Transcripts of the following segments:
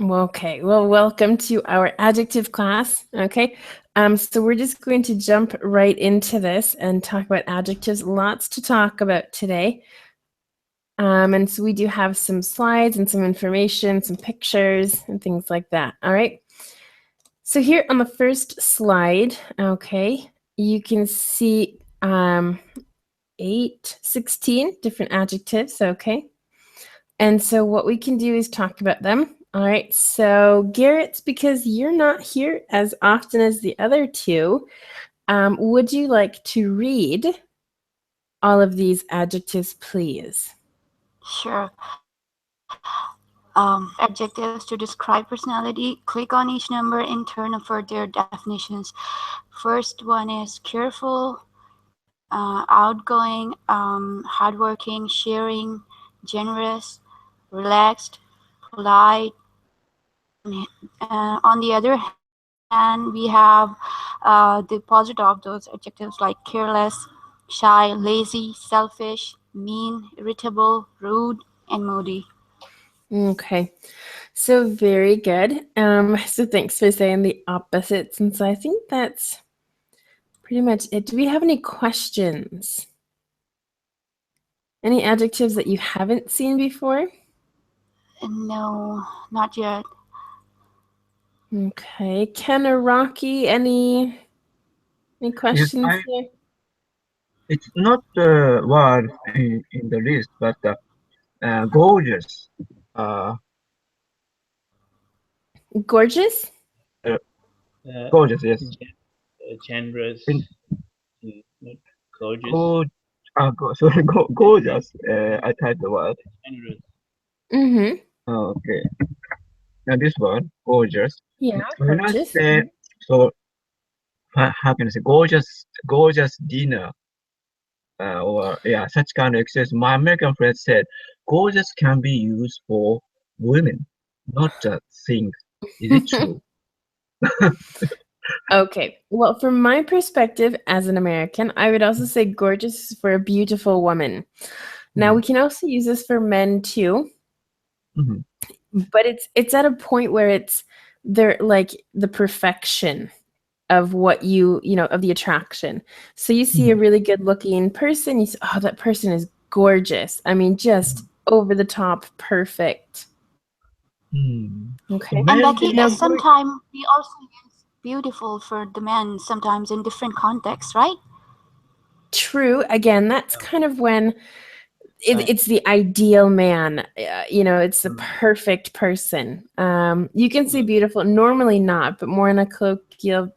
Okay, well, welcome to our adjective class, okay? So we're just going to jump right into this and talk about adjectives. Lots to talk about today. And so we do have some slides and some information, some pictures and things like that, all right? So here on the first slide, okay, you can see 16 different adjectives, okay? And so what we can do is talk about them. All right, so Garrett, because you're not here as often as the other two, would you like to read all of these adjectives, please? Sure. Adjectives to describe personality. Click on each number in turn for their definitions. First one is careful, outgoing, hardworking, sharing, generous, relaxed, polite. On the other hand, we have the opposite of those adjectives like careless, shy, lazy, selfish, mean, irritable, rude, and moody. Okay, so very good. So thanks for saying the opposites. And so I think that's pretty much it. Do we have any questions? Any adjectives that you haven't seen before? No, not yet. Okay, Ken or Rocky, any questions here? It's not the word in the list, but gorgeous. Gorgeous? Gorgeous, yes. Generous, not gorgeous. Sorry, gorgeous. I typed the word. Generous. Mm-hmm. Okay. Now this word, gorgeous. Yeah, When I gorgeous. say, so how can I say gorgeous dinner? Or yeah, such kind of exercise. My American friend said, gorgeous can be used for women, not just things. Is it true? Okay. Well, from my perspective as an American, I would also say gorgeous is for a beautiful woman. Now, we can also use this for men too, but it's at a point where they're like the perfection of what you know, of the attraction. So you see a really good looking person, you say, oh, that person is gorgeous. I mean, just over the top perfect. Okay. And Becky, sometimes we also use beautiful for the men, sometimes in different contexts, right? True. Again, that's kind of when it's the ideal man. You know, it's the perfect person. You can say beautiful, normally not, but more in a colloquial,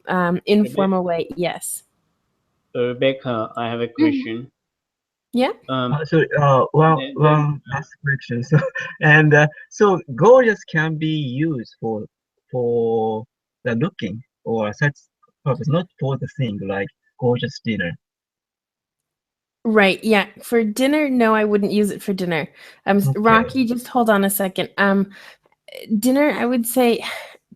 informal way, yes. Rebecca, I have a question. Yeah. One last question. So, and so gorgeous can be used for the looking or such purpose, not for the thing like gorgeous dinner. Right. Yeah. For dinner, no, I wouldn't use it for dinner. Rocky, just hold on a second. Dinner, I would say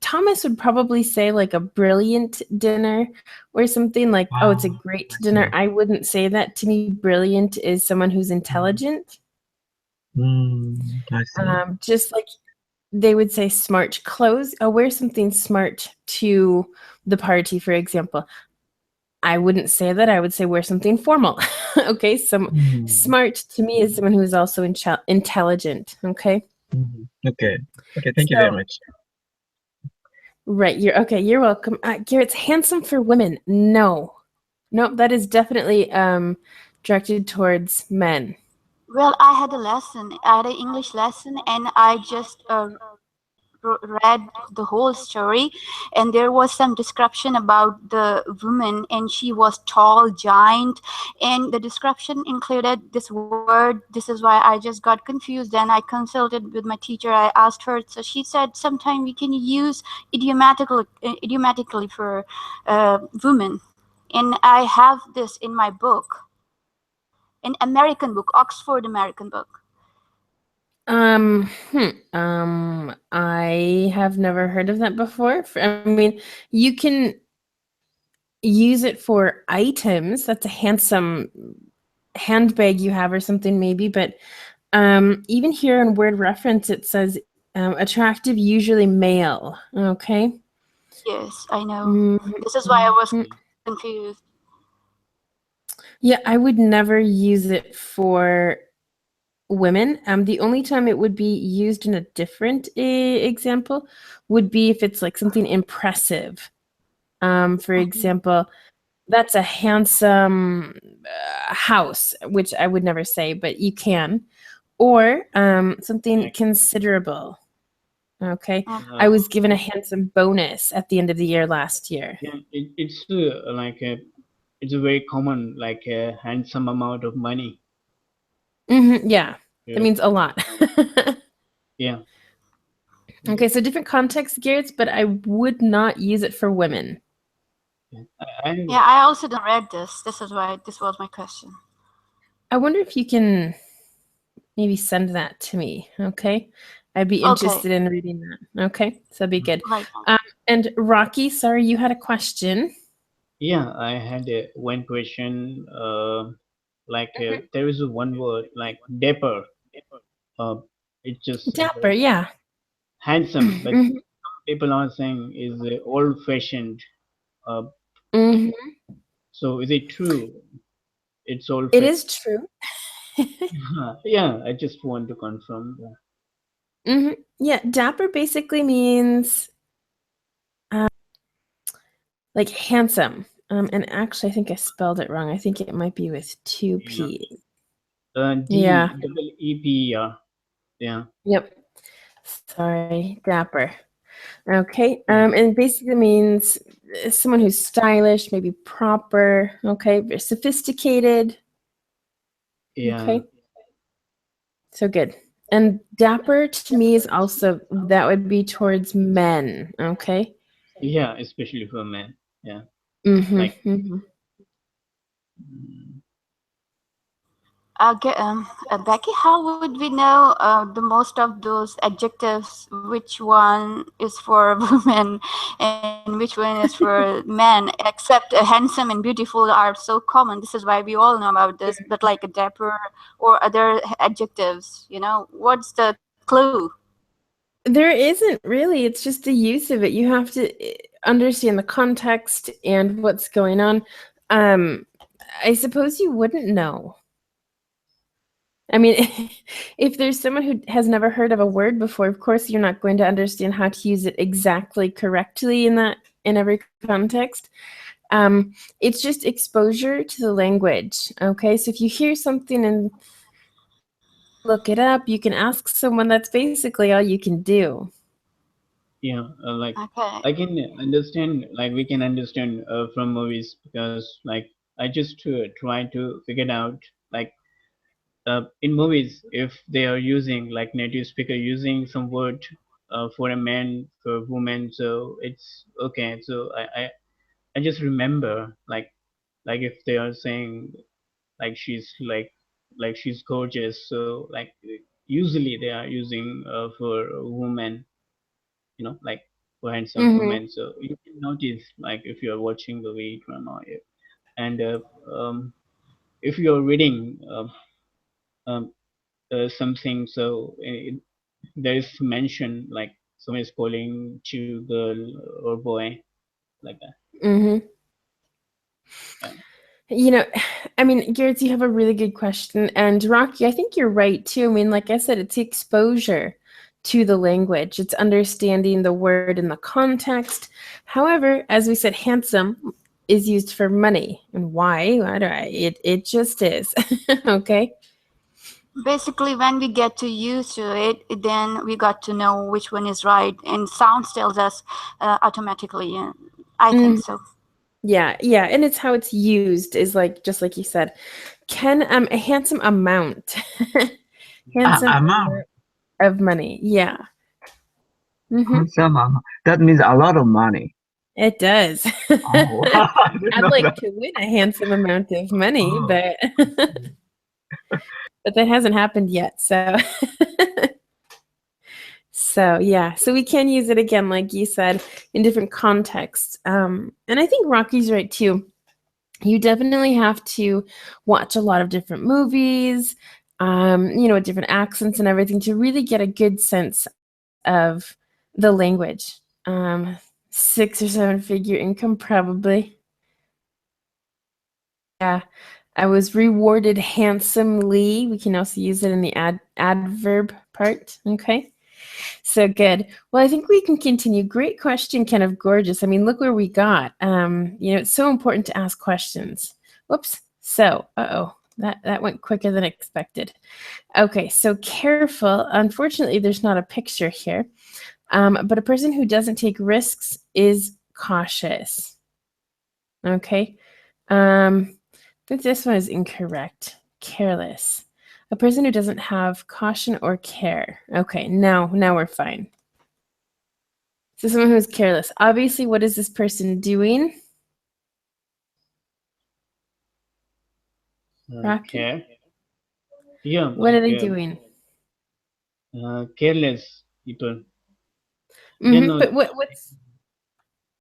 Thomas would probably say like a brilliant dinner or something like, oh, it's a great dinner. I wouldn't say that. To me, brilliant is someone who's intelligent. I see. Just like they would say smart clothes. I'll wear something smart to the party, for example. I wouldn't say that. I would say wear something formal. Okay, smart to me is someone who is also intelligent. Okay. Okay. Thank you very much. Right. You're welcome. Garrett's handsome for women. No, that is definitely directed towards men. Well, I had an English lesson, and I just read the whole story, and there was some description about the woman, and she was tall giant, and the description included this word. This is why I just got confused, and I consulted with my teacher. I asked her, so she said sometimes we can use idiomatically for women, and I have this in my book, an American book, Oxford American book. I have never heard of that before. I mean, you can use it for items. That's a handsome handbag you have or something maybe, but even here in word reference, it says Attractive, usually male. Okay. Yes, I know. Mhm. This is why I was confused. Yeah, I would never use it for women. The only time it would be used in a different example would be if it's like something impressive. For example, that's a handsome house, which I would never say, but you can. Or something considerable. Okay. I was given a handsome bonus at the end of the year last year. Yeah, it's like it's a very common, like a handsome amount of money. Yeah, Yeah. that means a lot. Yeah. Okay, so different contexts, Garrett, but I would not use it for women. Yeah, I also don't read this. This is why this was my question. I wonder if you can maybe send that to me, okay? I'd be interested in reading that. Okay, so that'd be good. Right. And Rocky, sorry, you had a question. Yeah, I had one question. Like there is one word like dapper. It's just Dapper, yeah. handsome, but some people are saying is old-fashioned. So is it true? It's old. It is true. Yeah, I just want to confirm that. Yeah, dapper basically means like handsome. And actually, I think I spelled it wrong. I think it might be with 2 P's. Yeah. D-E-P-E-R. Yeah. Yep. Sorry, dapper. Okay. And basically means someone who's stylish, maybe proper. Okay. Very sophisticated. Yeah. Okay. So good. And dapper to me is also, that would be towards men. Okay. Yeah, especially for men. Yeah. Like, Becky, how would we know the most of those adjectives? Which one is for women and which one is for men? Except handsome and beautiful are so common. This is why we all know about this. But like a dapper or other adjectives, what's the clue? there isn't really. It's just the use of it. You have to understand the context and what's going on. I suppose you wouldn't know. I mean, if there's someone who has never heard of a word before, of course you're not going to understand how to use it exactly correctly in every context. It's just exposure to the language. Okay, so if you hear something and look it up, you can ask someone. That's basically all you can do. Yeah, like I can understand, like we can understand from movies, because like I just try to figure it out, like in movies, if they are using like native speaker using some word for a man, for woman, so it's okay. So I just remember, like if they are saying like she's gorgeous, so like usually they are using for a woman, like for handsome woman. So you can notice, like if you are watching the V drama, and if you are reading um, something, so there is mention like someone is calling to girl or boy, like that. Yeah. I mean, Garrett, you have a really good question. And Rocky, I think you're right too. I mean, like I said, it's exposure to the language. It's understanding the word in the context. However, as we said, handsome is used for money. And why? It just is. Okay. Basically, when we get to use to it, then we got to know which one is right, and sounds tells us automatically. I think so. Yeah, and it's how it's used is like, just like you said, can a handsome amount, Amount of money. Yeah. handsome amount. That means a lot of money. It does. Oh, I didn't I'd know like that. to win a handsome amount of money, Oh. but but that hasn't happened yet. So yeah, so we can use it again, like you said, in different contexts. And I think Rocky's right too. You definitely have to watch a lot of different movies, with different accents and everything to really get a good sense of the language. 6 or 7 figure income, probably. Yeah. I was rewarded handsomely. We can also use it in the adverb part. Okay. So good. Well, I think we can continue. Great question, Ken of Gorgeous. I mean, look where we got. It's so important to ask questions. Whoops. So, that went quicker than expected. Okay, so careful. Unfortunately, there's not a picture here. But a person who doesn't take risks is cautious. Okay. I think this one is incorrect. Careless. A person who doesn't have caution or care. Okay, now we're fine. So someone who's careless. Obviously, what is this person doing? Care. Yeah. What are they doing? Careless people. But what's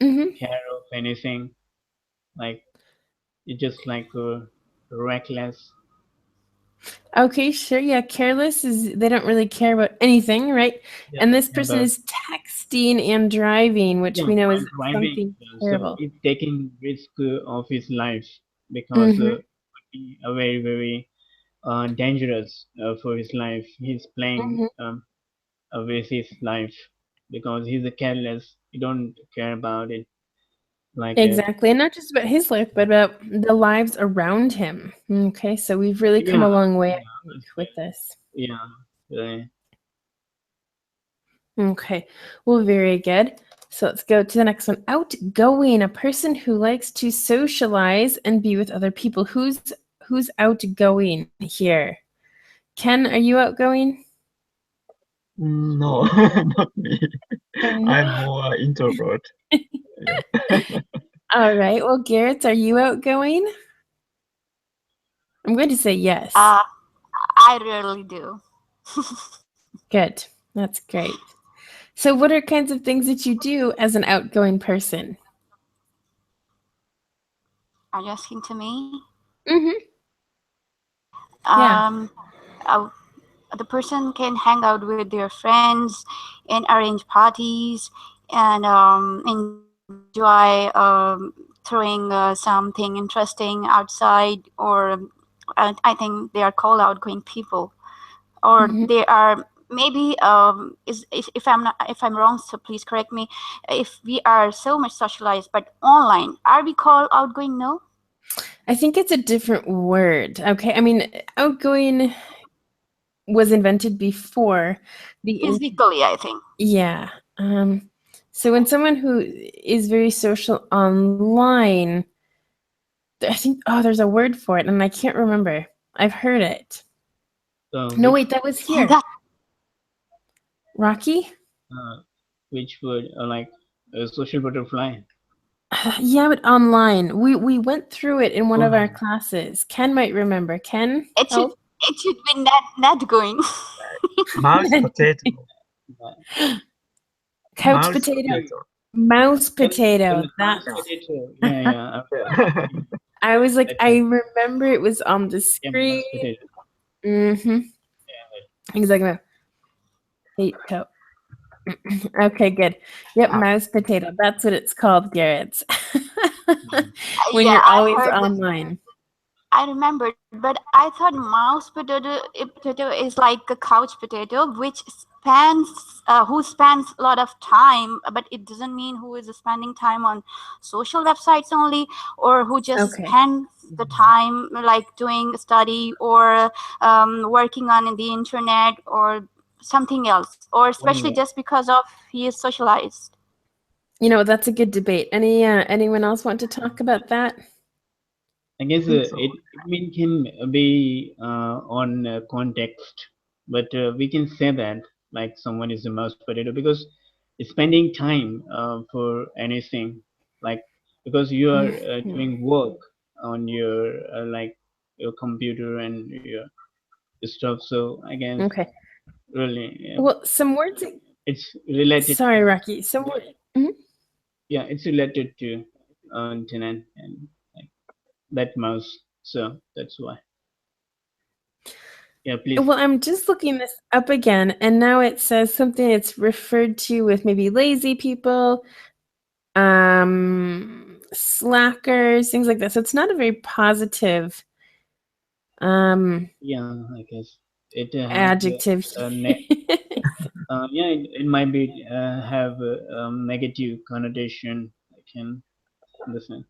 care of anything? Like it's just like reckless. Okay, sure. Yeah, careless is they don't really care about anything, right? Yeah, and this person is texting and driving, which we know is something terrible. So he's taking risk of his life because it would be a very, very dangerous for his life. He's playing with his life because he's a careless. He don't care about it. Like exactly, and not just about his life, but about the lives around him. Okay, so we've really come a long way with this. Yeah. Right. Okay, well, very good. So let's go to the next one. Outgoing, a person who likes to socialize and be with other people. Who's outgoing here? Ken, are you outgoing? No, not me. I'm more introvert. All right. Well, Garrett, are you outgoing? I'm going to say yes. I rarely do. Good. That's great. So what are kinds of things that you do as an outgoing person? Are you asking to me? Yeah. The person can hang out with their friends and arrange parties and enjoy throwing something interesting outside, or I think they are called outgoing people, or they are maybe if I'm wrong, so please correct me. If we are so much socialized but online, are we called outgoing? No, I think it's a different word. Okay, I mean, outgoing was invented before the physically, I think. Yeah. So when someone who is very social online, I think there's a word for it, and I can't remember. I've heard it. No, wait, that was here. Rocky? Which word? Like a social butterfly? Yeah, but online. We went through it in one of our classes. Ken might remember. Ken? It should be not going. Mouse potato. Couch potato. Mouse potato. Mouse potato. Yeah. I was like, I remember it was on the screen. Exactly. Potato. Okay, good. Yep, mouse potato. That's what it's called, Garrett. When you're always online. I remember, but I thought mouse potato is like a couch potato, which who spends a lot of time, but it doesn't mean who is spending time on social websites only, or who just spends the time like doing study or working on the internet or something else, or especially just because of he is socialized. That's a good debate. Anyone else want to talk about that? I guess it can be on context, but we can say that like someone is a mouse potato because spending time for anything, like because you are doing work on your like your computer and your stuff. So I guess really. Well, some words. It's related. Sorry, Rocky. Some words. Yeah, it's related to internet and like that mouse, so that's why. Yeah, please. Well, I'm just looking this up again, and now it says something it's referred to with maybe lazy people, slackers, things like that. So it's not a very positive Yeah, I guess it has adjective. yeah, it might be have a negative connotation. I can understand.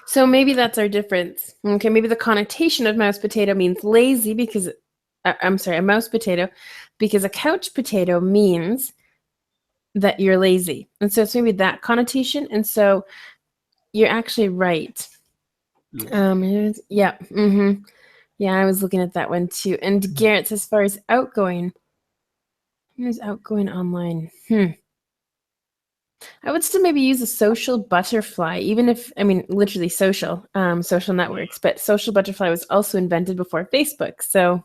So maybe that's our difference. Okay, maybe the connotation of mouse potato means lazy because, I'm sorry, a mouse potato, because a couch potato means that you're lazy. And so it's maybe that connotation. And so you're actually right. Yeah. Yeah, I was looking at that one too. And Garrett's, as far as outgoing, who's outgoing online? I would still maybe use a social butterfly, even if, I mean, literally social networks, but social butterfly was also invented before Facebook. So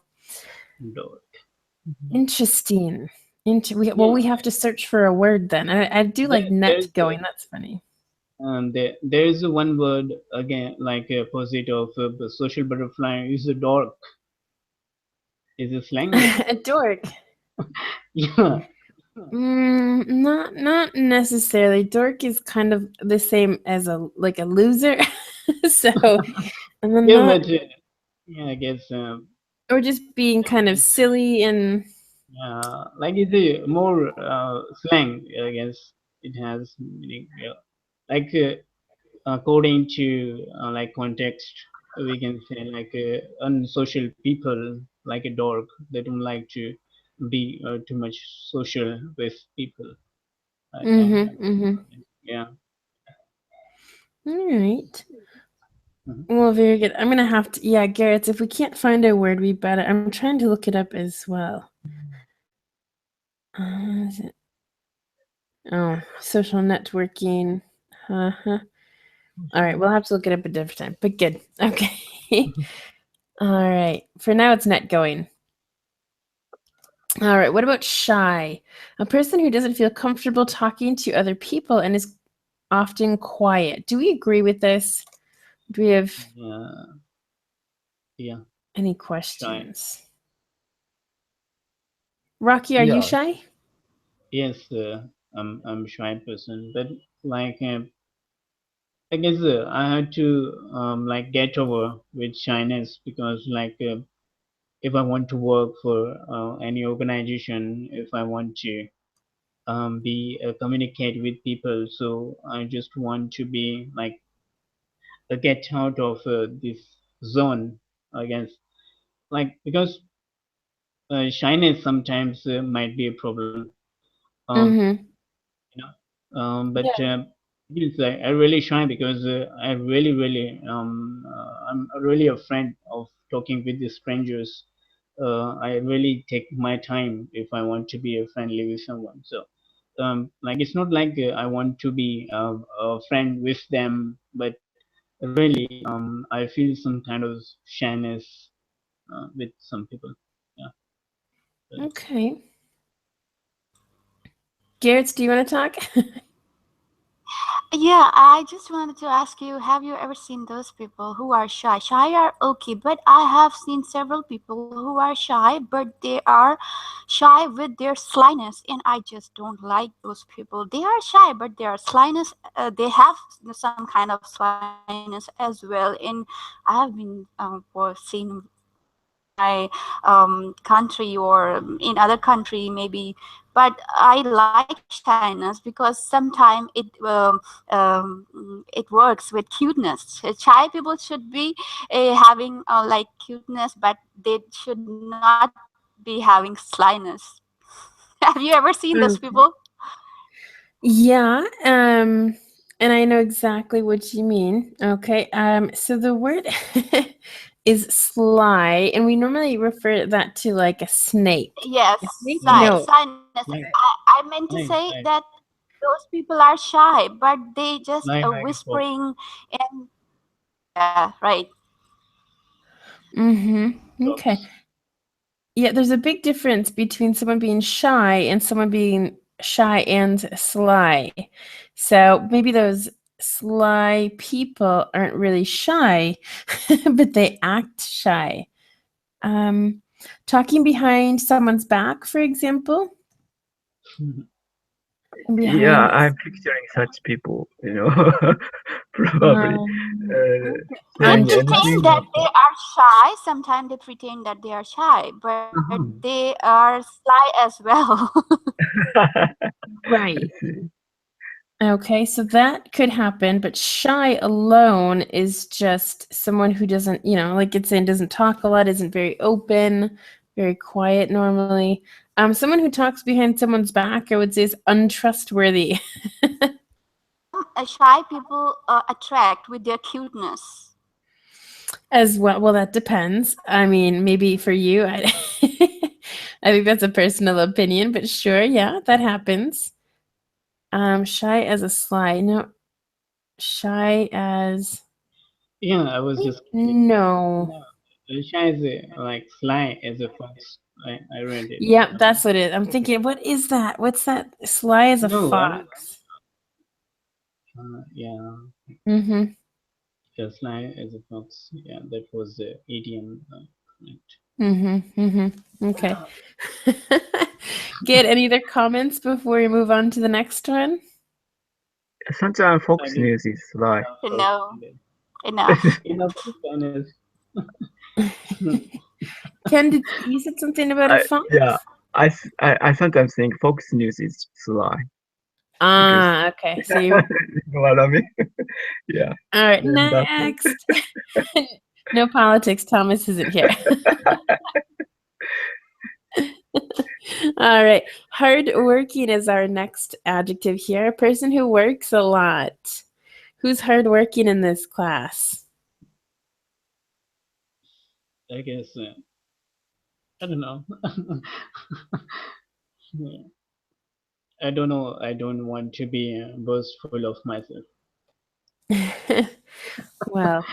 interesting. Well, we have to search for a word then. I do like net going. That's funny. There is one word again, like a opposite of the social butterfly is a dork. Is a slang word. A dork. Yeah. Not necessarily. Dork is kind of the same as a loser. So, and then yeah, but yeah, I guess. Or just being kind of silly and. Like it's a more slang. I guess it has meaning. Yeah. Like according to like context, we can say like unsocial people, like a dog. They don't like to be too much social with people. Yeah. All right. Well, very good. I'm gonna have to. Yeah, Garrett. If we can't find a word, we better. I'm trying to look it up as well. Is it? Oh, social networking. All right, we'll have to look it up a different time. But good. Okay. All right. For now, it's net going. All right. What about shy? A person who doesn't feel comfortable talking to other people and is often quiet. Do we agree with this? Do we have any questions? Shy. Rocky, are you shy? Yes, I'm a shy person, but like I guess I had to like get over with shyness because like if I want to work for any organization, if I want to be communicate with people, so I just want to be like get out of this zone, I guess, like because shyness sometimes might be a problem. You know, but it's like I really shy because I really I'm really afraid of talking with the strangers. I really take my time if I want to be friendly with someone. So like it's not like I want to be a friend with them, but really I feel some kind of shyness with some people. Yeah. Okay. Garrett, do you want to talk? Yeah, I just wanted to ask you, have you ever seen those people who are shy? Shy are okay, but I have seen several people who are shy, but they are shy with their slyness, and I just don't like those people. They are shy, but their slyness, they have some kind of slyness as well. And I have been seen my country or in other country maybe, but I like shyness because sometimes it works with cuteness. Shy people should be having like cuteness, but they should not be having slyness. Have you ever seen those people? Yeah, and I know exactly what you mean. Okay, so the word is sly, and we normally refer that to like a snake. Yes, slyness. I meant to say that those people are shy, but they just whispering and yeah, right. Okay. Yeah, there's a big difference between someone being shy and someone being shy and sly. So maybe those sly people aren't really shy, but they act shy. Talking behind someone's back, for example. Yeah, I'm picturing such people, probably. They Saying pretend anything. that they are shy. Sometimes they pretend that they are shy, but they are sly as well. Right. Okay, so that could happen, but shy alone is just someone who doesn't, like it's saying, doesn't talk a lot, isn't very open, very quiet normally. Someone who talks behind someone's back, I would say, is untrustworthy. Shy people attract with their cuteness. As well. Well, that depends. I mean, maybe for you, I think that's a personal opinion, but sure, yeah, that happens. Shy as a sly. No, shy as. Yeah, I was just no. Shy is like sly as a fox. I read it. Yeah, that's what it is. I'm thinking, what is that? What's that? Sly as a fox. Yeah. Mm-hmm. Yeah, sly as a fox. Yeah, that was the idiom. Okay. Get any other comments before we move on to the next one? Sometimes Fox News is sly. No, enough. Ken, you said something about a fox? Yeah, I sometimes think Fox News is sly. Okay. So you know what I mean? Yeah. All right, next. No politics. Thomas isn't here. All right. Hardworking is our next adjective here. A person who works a lot. Who's hardworking in this class? I guess I don't know. I don't know. I don't want to be boastful of myself. Well,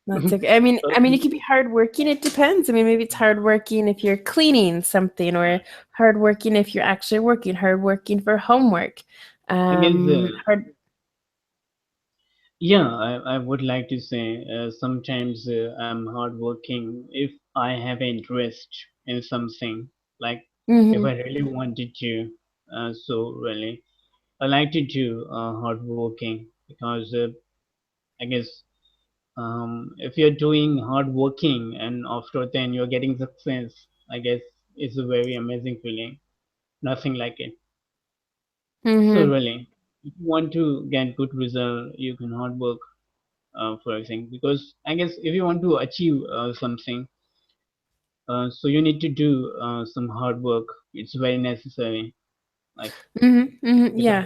that's okay. I mean, it could be hardworking. It depends. I mean, maybe it's hardworking if you're cleaning something, or hardworking if you're actually working. Hardworking for homework. Yeah, I would like to say sometimes I'm hardworking if I have interest in something. Like if I really wanted to, so really I like to do hardworking because I guess if you're doing hard working and after then you're getting success, I guess it's a very amazing feeling. Nothing like it. So really, if you want to get good result, you can hard work for everything. Because I guess if you want to achieve something, so you need to do some hard work. It's very necessary. Like yeah.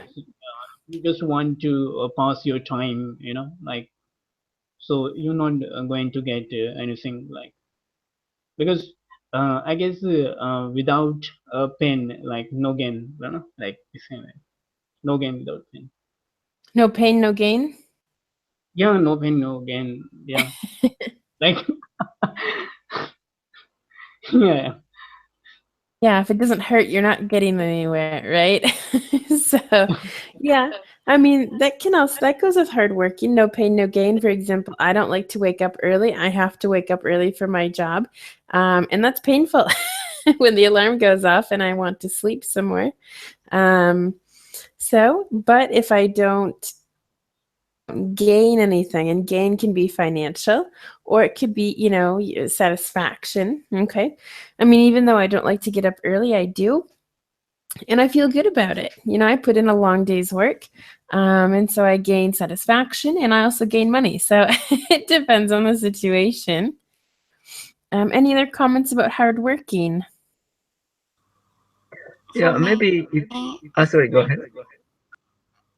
You just want to pass your time, like so you're not going to get anything like because I guess without a pen, like no gain, like no gain without pen. No pain, no gain. Yeah, no pain, no gain. Yeah, like yeah. Yeah, if it doesn't hurt, you're not getting anywhere, right? So, yeah. I mean, that goes with hardworking. No pain, no gain. For example, I don't like to wake up early. I have to wake up early for my job, and that's painful when the alarm goes off and I want to sleep somewhere. But if I don't gain anything, and gain can be financial, or it could be, satisfaction. Okay. I mean, even though I don't like to get up early, I do. And I feel good about it. I put in a long day's work. And so I gain satisfaction, and I also gain money. So it depends on the situation. Any other comments about hardworking? Yeah, maybe sorry, go ahead.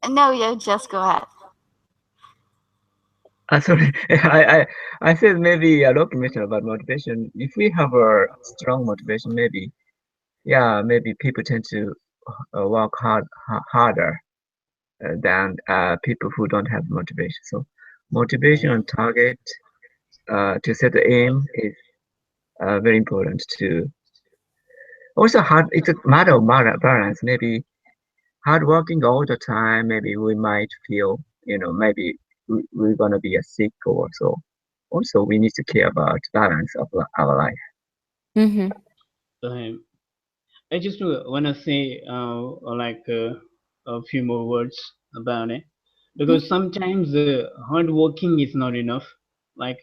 No, yeah, just go ahead. Sorry, I said maybe Rocky mentioned about motivation. If we have a strong motivation, maybe people tend to work harder than people who don't have motivation. So motivation and target to set the aim is very important to. Also, it's a matter of balance. Maybe hard working all the time, maybe we might feel, maybe we're gonna be sick or so. Also, we need to care about balance of our life. I just want to say a few more words about it, because sometimes hard working is not enough. Like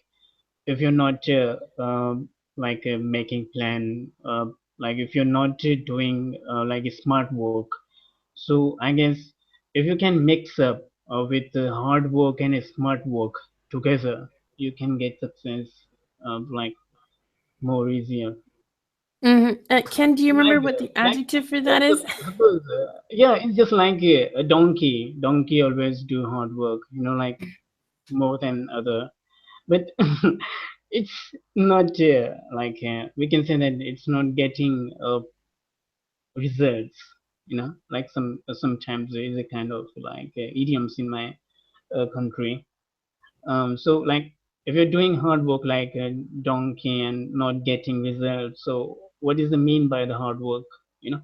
if you're not making plan, like if you're not doing like a smart work. So I guess if you can mix up with hard work and a smart work together, you can get success like more easier. Ken, do you remember Like, what the like adjective for that is? suppose, yeah, it's just like a donkey. Donkey always do hard work, like more than other. But it's not we can say that it's not getting results. Like sometimes there is a kind of like idioms in my country. So like if you're doing hard work like a donkey and not getting results, so what is the mean by the hard work? You know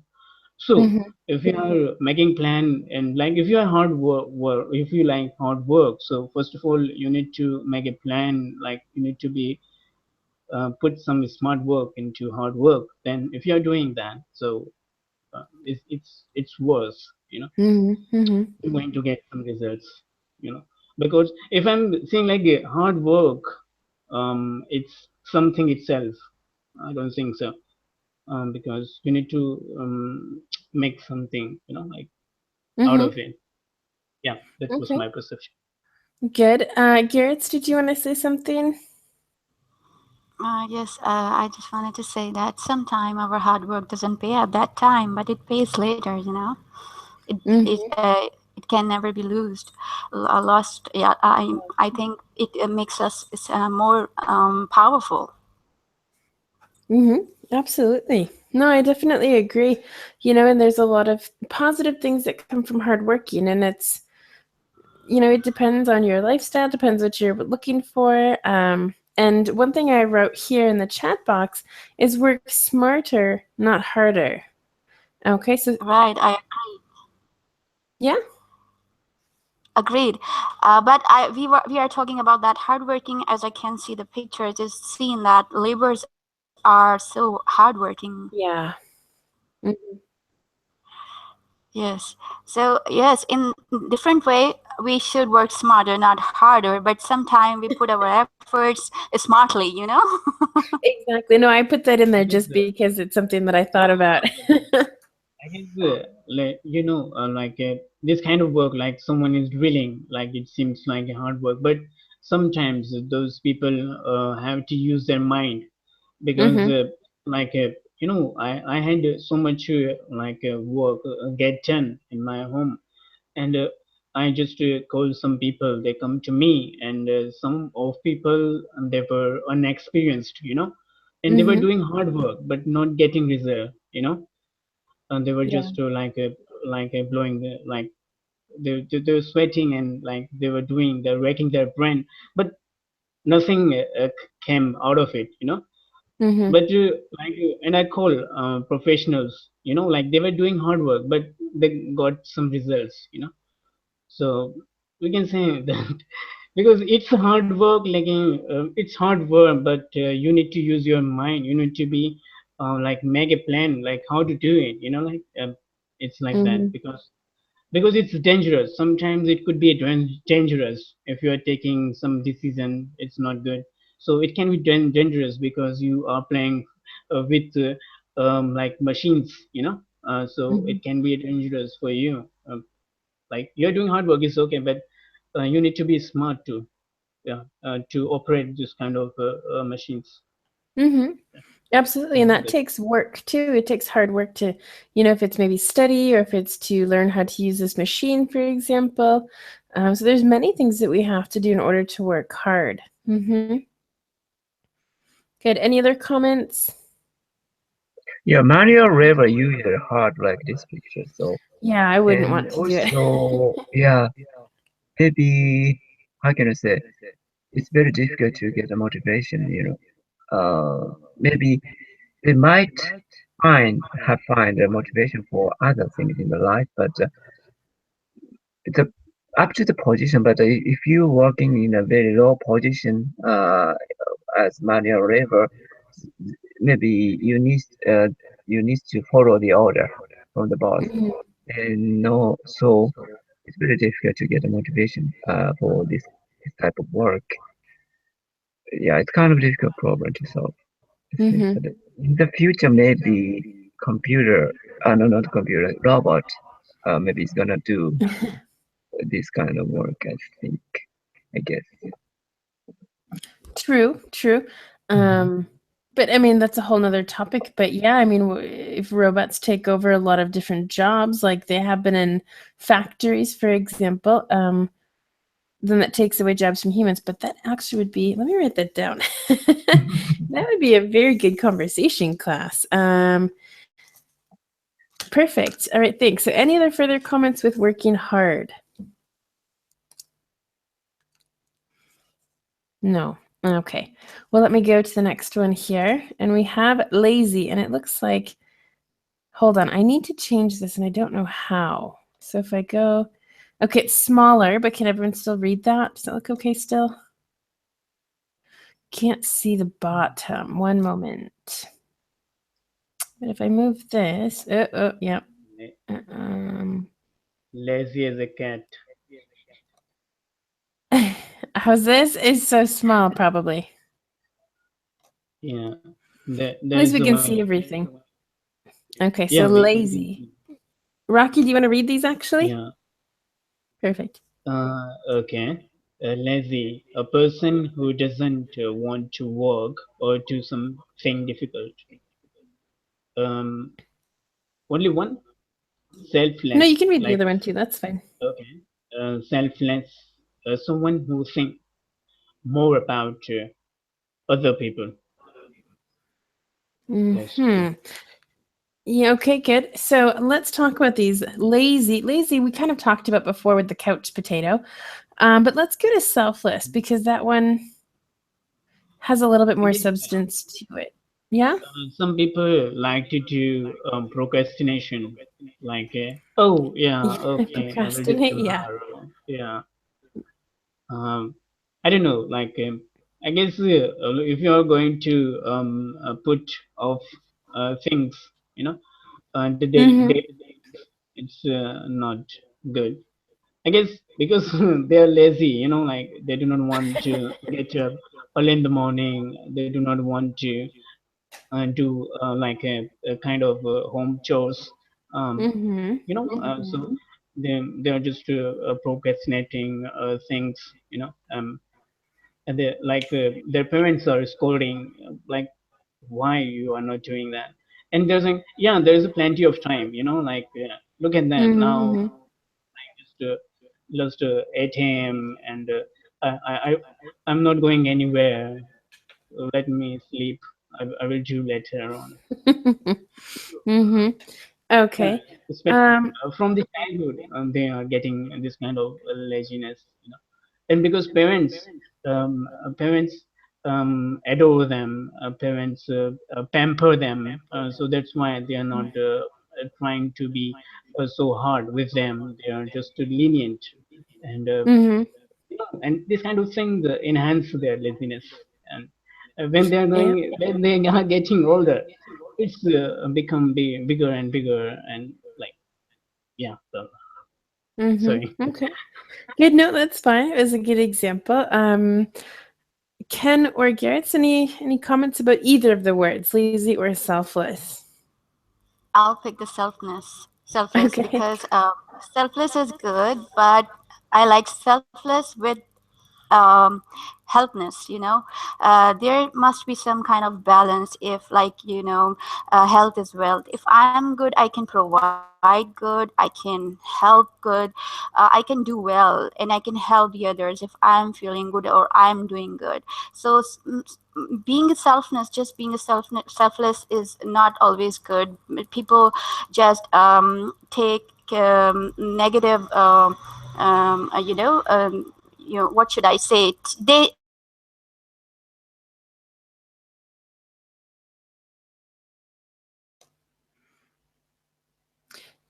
So if you are making plan and like if you are if you like hard work, so first of all you need to make a plan. Like you need to be put some smart work into hard work. Then if you are doing that, so it's worse. You're going to get some results. You know, because if I'm saying like hard work, it's something itself. I don't think so. Because you need to make something, like out of it. Yeah, that was Okay. my perception. Good. Garrett, did you want to say something? Yes, I just wanted to say that sometime our hard work doesn't pay at that time, but it pays later. It can never be lost. Yeah, I think it makes us more powerful. Absolutely. No, I definitely agree. And there's a lot of positive things that come from hard working, and it depends on your lifestyle, depends what you're looking for. And one thing I wrote here in the chat box is work smarter, not harder. Okay, so Right, I agree. Yeah. Agreed. But we are talking about that hardworking. As I can see the pictures, is seeing that laborers are so hardworking. Yeah. Yes. So yes, in different way, we should work smarter, not harder. But sometimes we put our efforts smartly. Exactly. No, I put that in there I guess, just because it's something that I thought about. I guess, this kind of work, like someone is drilling, like it seems like a hard work, but sometimes those people have to use their mind, because like I had so much work get done in my home, and I just call some people. They come to me, and some of people, they were unexperienced, and they were doing hard work but not getting result, and they were Yeah. just blowing like they were sweating, and like they're wrecking their brain, but nothing came out of it. But and I call professionals, like they were doing hard work but they got some results. So we can say that because it's hard work, like it's hard work, but you need to use your mind. You need to be like make a plan, like how to do it. It's like that, because it's dangerous. Sometimes it could be dangerous if you are taking some decision. It's not good. So it can be dangerous because you are playing with like machines. So it can be dangerous for you. Like you're doing hard work is okay, but you need to be smart too, yeah, to operate this kind of machines. Absolutely. And that takes work too. It takes hard work to, if it's maybe study or if it's to learn how to use this machine, for example. So there's many things that we have to do in order to work hard. Good. Any other comments? Yeah, manual labor usually hard like this picture. So yeah, I wouldn't want to also, do it. yeah, maybe how can I say? It's very difficult to get the motivation. Maybe they might find a motivation for other things in the life, but it's up to the position. But if you're working in a very low position as manual labor, maybe you need to follow the order from the boss, and no, so it's very difficult to get a motivation for this type of work. Yeah, it's kind of difficult problem to solve. I think. But in the future, maybe computer, no, not computer, robot, maybe it's gonna do this kind of work. I think, I guess. True. But I mean, that's a whole nother topic. But yeah, I mean, if robots take over a lot of different jobs, like they have been in factories, for example, then that takes away jobs from humans. But that actually would be, let me write that down. That would be a very good conversation class. Perfect. All right, thanks. So any other further comments with working hard? No. Okay. Well, let me go to the next one here. And we have lazy. And it looks like, hold on, I need to change this and I don't know how. So if I go, okay, it's smaller, but can everyone still read that? Does that look okay still? Can't see the bottom. One moment. But if I move this, yeah. Lazy as a cat. How's this? It's so small, probably. Yeah. At least we can see everything. Okay, so yeah, lazy. Rocky, do you want to read these actually? Yeah. Perfect. Okay. Lazy, a person who doesn't want to work or do something difficult. Only one? Selfless. No, you can read the other one too. That's fine. Okay. Selfless, someone who thinks more about other people. Yeah, okay, good. So let's talk about these. Lazy, we kind of talked about before with the couch potato. But let's go to selfless because that one has a little bit more substance to it. Yeah? Some people like to do procrastination, like, oh, yeah, okay, procrastinate, yeah. Yeah. I don't know, like, I guess if you're going to put off things, you know, the day, it's not good. I guess because they're lazy, you know, like they do not want to get up early in the morning. They do not want to do like a kind of home chores, you know. So they're just procrastinating things, you know. And they like their parents are scolding, like, why you are not doing that? And there's like, yeah, there is plenty of time, you know, like look at that now. I just 8 a.m. and I'm not going anywhere. Let me sleep. I will do later on. Okay. From the childhood, they are getting this kind of laziness, you know, and because parents adore them, parents pamper them, so that's why they are not trying to be so hard with them. They are just lenient, and and this kind of things enhance their laziness. And when they are getting older, it's become bigger and bigger, and like, yeah. Sorry. Okay. Good. No, that's fine. It was a good example. Ken or Garrett, any comments about either of the words, lazy or selfless? I'll pick the selfless okay. Because selfless is good, but I like selfless with helpness, you know. There must be some kind of balance. If, like, you know, health is wealth. If I'm good, I can provide good, I can help good, I can do well, and I can help the others if I'm feeling good or I'm doing good. So being selfless is not always good. People just take negative you know, what should I say? They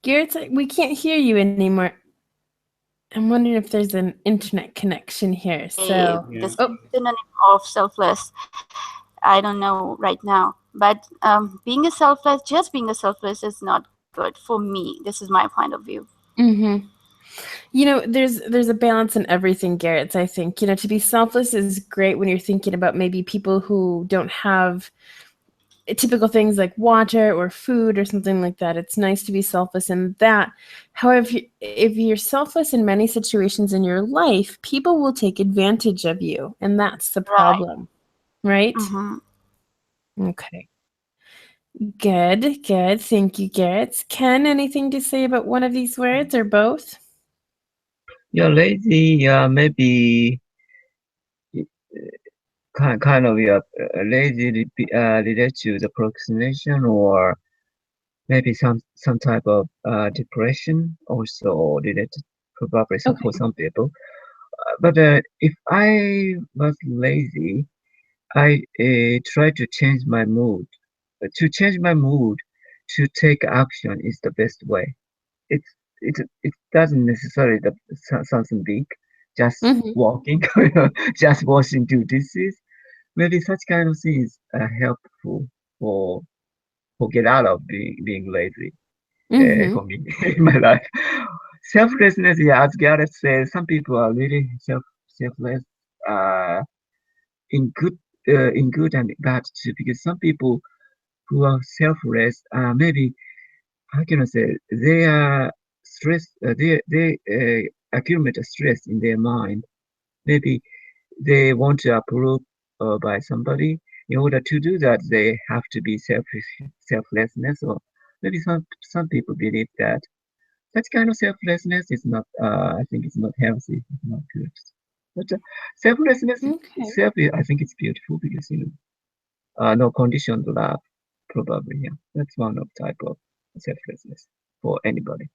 Garrett, we can't hear you anymore. I'm wondering if there's an internet connection here. So the synonym of selfless, I don't know right now. But being a selfless is not good for me. This is my point of view. There's a balance in everything, Garrett. I think, to be selfless is great when you're thinking about maybe people who don't have typical things like water or food or something like that. It's nice to be selfless in that. However, if you're selfless in many situations in your life, people will take advantage of you, and that's the problem, right? Okay. Good. Thank you, Garrett. Ken, anything to say about one of these words or both? Yeah, lazy. Maybe kind of lazy related to the procrastination, or maybe some type of depression also related, probably for some people. But if I was lazy, I try to change my mood. To change my mood, to take action is the best way. It's it doesn't necessarily something big. Just walking, just washing two dishes. Maybe such kind of things are helpful for get out of being lazy. For me in my life. Selflessness, yeah, as Gareth says, some people are really selfless uh, in good and bad too. Because some people who are selfless, maybe how can I say, they are stress. They accumulate stress in their mind. Maybe they want to approve by somebody. In order to do that, they have to be selflessness, or maybe some people believe that such kind of selflessness is not. I think it's not healthy. It's not good. But selflessness itself, I think it's beautiful because no conditioned love, probably. Yeah, that's one of type of selflessness for anybody.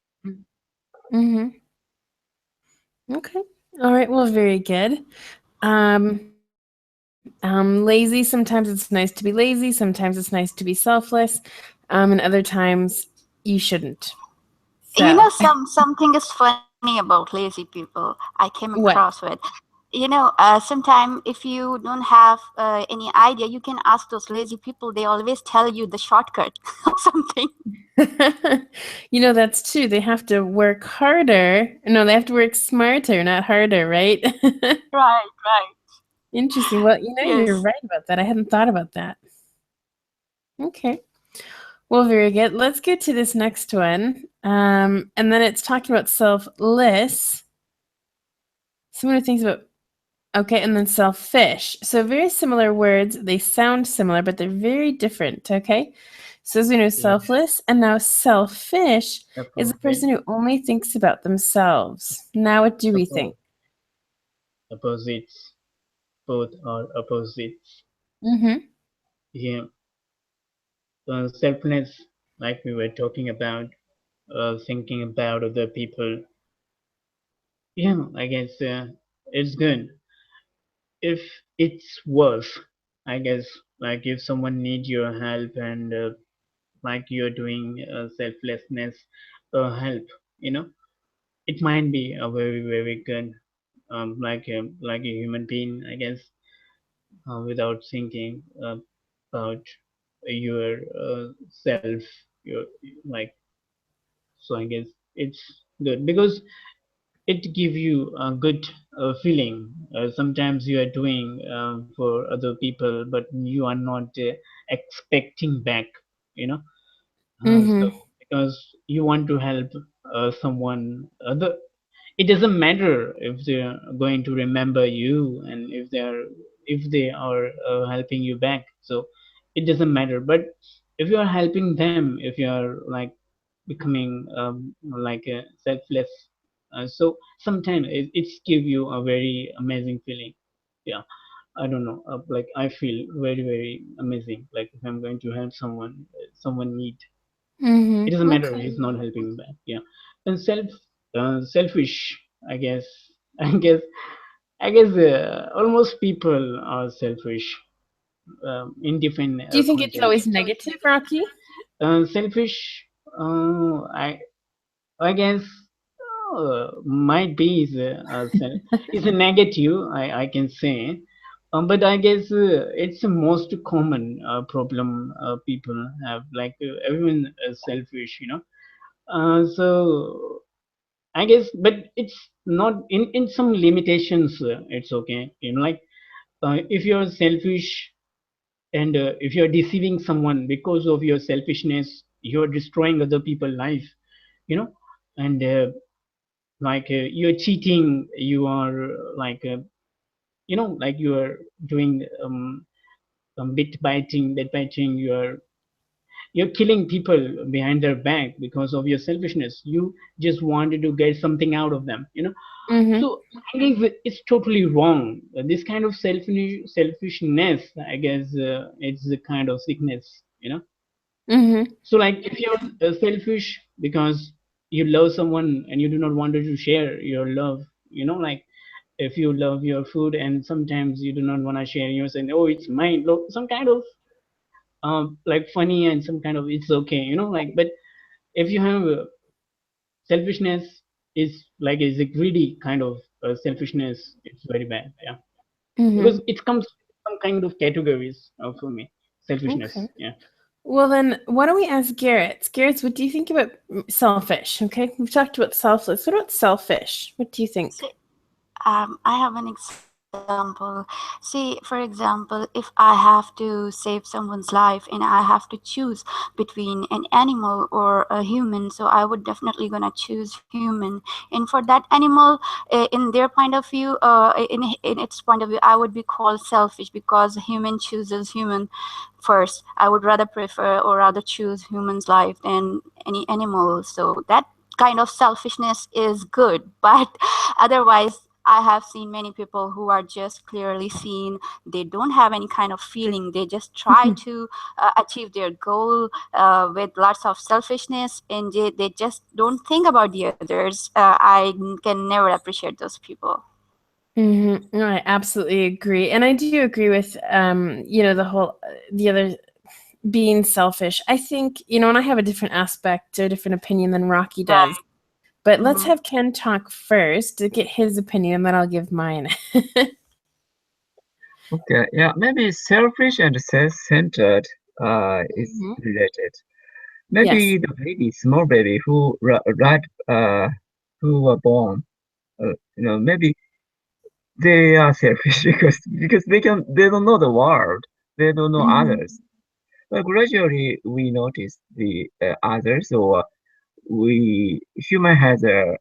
Okay. All right. Well, very good. Lazy. Sometimes it's nice to be lazy. Sometimes it's nice to be selfless. And other times you shouldn't. So. Something is funny about lazy people. I came across with. Sometime if you don't have any idea, you can ask those lazy people. They always tell you the shortcut or something. That's true. They have to work harder. No, they have to work smarter, not harder, right? Right. Interesting. Well, Yes. you're right about that. I hadn't thought about that. Okay. Well, very good. Let's get to this next one. And then it's talking about selfless. Someone who thinks about, okay, and then selfish. So very similar words. They sound similar, but they're very different, okay? So as we know, selfless, and now selfish is a person who only thinks about themselves. Now what do we think? Opposites. Both are opposites. Yeah. Selfless, like we were talking about, thinking about other people. Yeah, I guess it's good if it's worth. I guess like if someone needs your help and like you're doing selflessness help, it might be a very very good like a human being, I guess, without thinking about your self, your like. So I guess it's good because it give you a good feeling. Sometimes you are doing for other people, but you are not expecting back, you know. So because you want to help someone other, it doesn't matter if they're going to remember you and if they are helping you back. So it doesn't matter. But if you are helping them, if you are like becoming like a selfless, so sometimes it's give you a very amazing feeling. Yeah, I don't know, like I feel very very amazing, like if I'm going to help someone, someone need, it doesn't matter if he's not helping me back. Yeah. And selfish, I guess. I guess almost people are selfish in different Do you think it's contexts. always negative, Rocky? Selfish, I guess might be is a negative, I can say. But I guess it's the most common problem people have. Like everyone is selfish, So I guess, but it's not in some limitations. It's okay, like if you're selfish and if you're deceiving someone because of your selfishness, you're destroying other people's life, you know, and like you're cheating, you are like like you are doing bit biting, you're killing people behind their back because of your selfishness. You just wanted to get something out of them, So I guess it's totally wrong. This kind of selfishness, I guess, it's a kind of sickness. So like if you're selfish because you love someone and you do not want to share your love, like if you love your food and sometimes you do not want to share, you're saying, oh, it's mine. Look, some kind of like funny and some kind of it's okay, like. But if you have selfishness is a greedy kind of selfishness, it's very bad. Yeah, because it comes some kind of categories for me, selfishness. Okay. Yeah. Well, then, why don't we ask Garrett? Garrett, what do you think about selfish? Okay, we've talked about selfless. What about selfish? What do you think? I have an example. See, for example, if I have to save someone's life and I have to choose between an animal or a human, so I would definitely gonna choose human. And for that animal, in their point of view, in its point of view, I would be called selfish because human chooses human first. I would rather prefer or rather choose human's life than any animal. So that kind of selfishness is good, but otherwise I have seen many people who are just clearly seen. They don't have any kind of feeling. They just try to achieve their goal with lots of selfishness, and they just don't think about the others. I can never appreciate those people. No, I absolutely agree. And I do agree with, the other being selfish. I think, and I have a different aspect or a different opinion than Rocky does. But let's have Ken talk first to get his opinion, and then I'll give mine. Okay, yeah, maybe selfish and self-centered is related. Maybe the baby, small baby who who were born, maybe they are selfish because they don't know the world, they don't know others. But gradually we notice the others, or human has a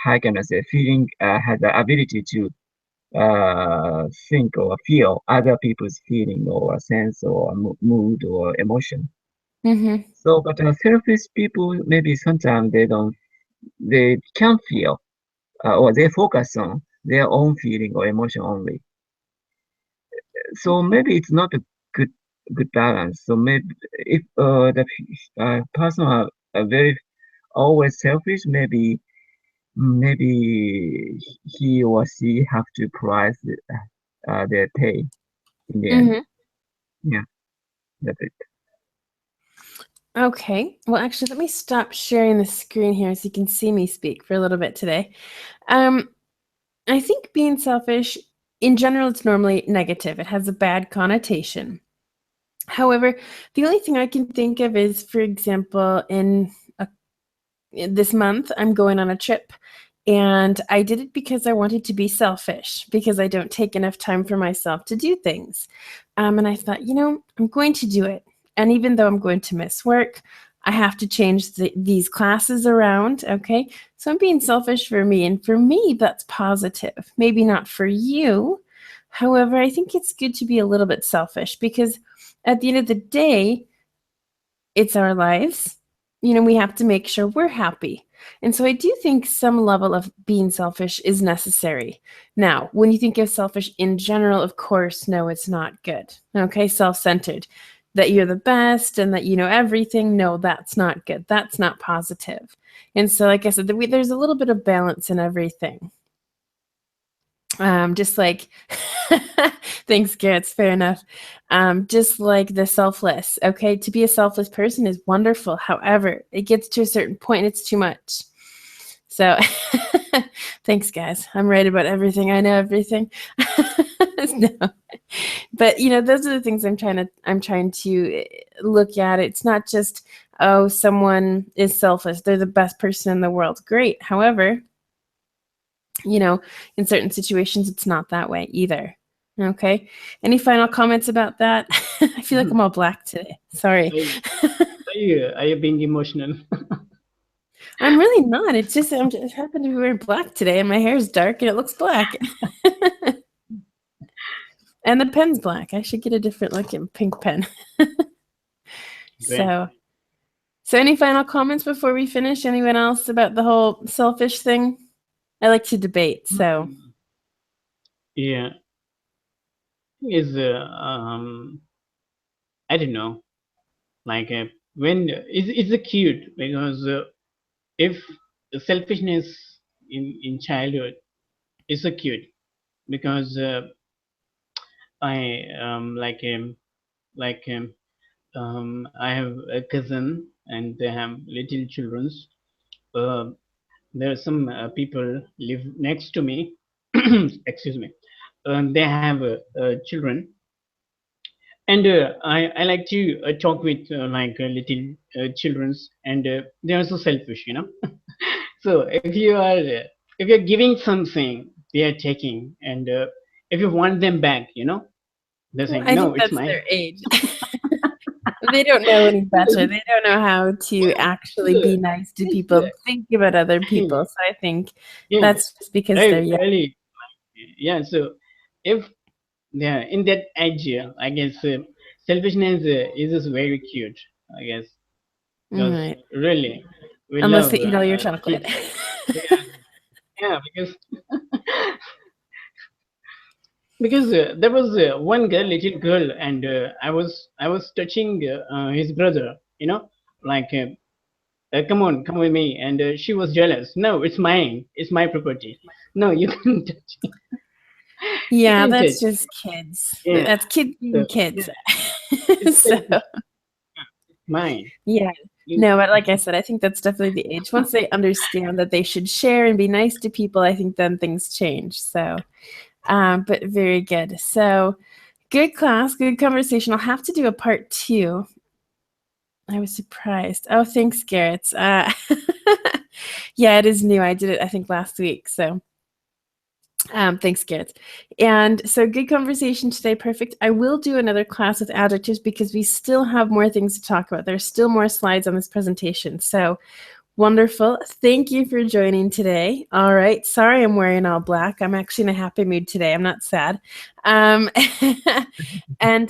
how can I say feeling, has the ability to think or feel other people's feeling or sense or mood or emotion. So, but selfish people maybe sometimes they can feel or they focus on their own feeling or emotion only. So maybe it's not a good balance. So maybe if the person are very always selfish, maybe he or she have to price their pay in the end. Yeah, that's it. Okay. Well, actually, let me stop sharing the screen here so you can see me speak for a little bit today. I think being selfish, in general, it's normally negative. It has a bad connotation. However, the only thing I can think of is, for example, in this month, I'm going on a trip. And I did it because I wanted to be selfish, because I don't take enough time for myself to do things. And I thought, I'm going to do it. And even though I'm going to miss work, I have to change these classes around, okay? So I'm being selfish for me. And for me, that's positive. Maybe not for you. However, I think it's good to be a little bit selfish because at the end of the day, it's our lives. We have to make sure we're happy. And so I do think some level of being selfish is necessary. Now, when you think of selfish in general, of course, no, it's not good. Okay, self-centered. That you're the best and that you know everything. No, that's not good. That's not positive. And so, like I said, there's a little bit of balance in everything. Just like, thanks, Garrett, it's fair enough. Just like the selfless, okay? To be a selfless person is wonderful. However, it gets to a certain point, it's too much. So Thanks, guys. I'm right about everything. I know everything. No. But those are the things I'm trying to look at. It's not just, oh, someone is selfish, they're the best person in the world. Great. However, in certain situations, it's not that way either. Okay. Any final comments about that? I feel like I'm all black today. Sorry. Are you being emotional? I'm really not. It's just I just happen to be wearing black today, and my hair is dark, and it looks black. And the pen's black. I should get a different looking pink pen. So any final comments before we finish? Anyone else about the whole selfish thing? I like to debate, so. Yeah. Is I don't know. Like when it's a cute, because if selfishness in childhood is so cute, because I I have a cousin and they have little children. There are some people live next to me. Excuse me. They have children, and I like to talk with little children, and they are so selfish, So if you're giving something, they are taking, and if you want them back, they're saying, no, it's mine. Their age. They don't know any better. They don't know how to actually be nice to people, think about other people. So I think that's just because they're young. Yeah, so if they're in that age, I guess selfishness is just very cute, I guess. Because really, unless they eat all your chocolate. Yeah, because there was one girl, little girl, and I was touching his brother, come on, come with me, and she was jealous. No, it's mine. It's my property. No, you can't touch it. Yeah, that's just kids. Yeah. That's kids being kids. So. Mine. Yeah. No, but like I said, I think that's definitely the age. Once they understand that they should share and be nice to people, I think then things change. So, but very good. So, good class, good conversation. I'll have to do a part 2. I was surprised. Oh, thanks, Garrett. Yeah, it is new. I did it, I think, last week. So, thanks, Garrett. And so good conversation today. Perfect. I will do another class with adjectives because we still have more things to talk about. There's still more slides on this presentation. So wonderful. Thank you for joining today. All right. Sorry I'm wearing all black. I'm actually in a happy mood today. I'm not sad. And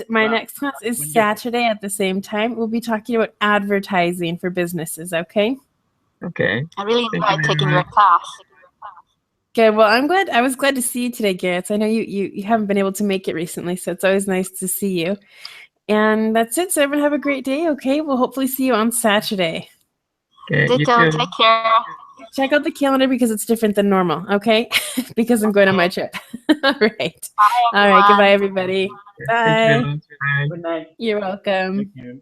my next class is Saturday at the same time. We'll be talking about advertising for businesses. Okay? Okay. I really enjoyed taking your class. Good. Well, I was glad to see you today, Garrett. I know you haven't been able to make it recently, so it's always nice to see you. And that's it. So everyone have a great day, okay? We'll hopefully see you on Saturday. Okay, Ditto, take care. Check out the calendar because it's different than normal, okay? Because I'm going on my trip. All right. Bye, all right. Goodbye, everybody. Bye. Bye. Good night. You're welcome. Thank you.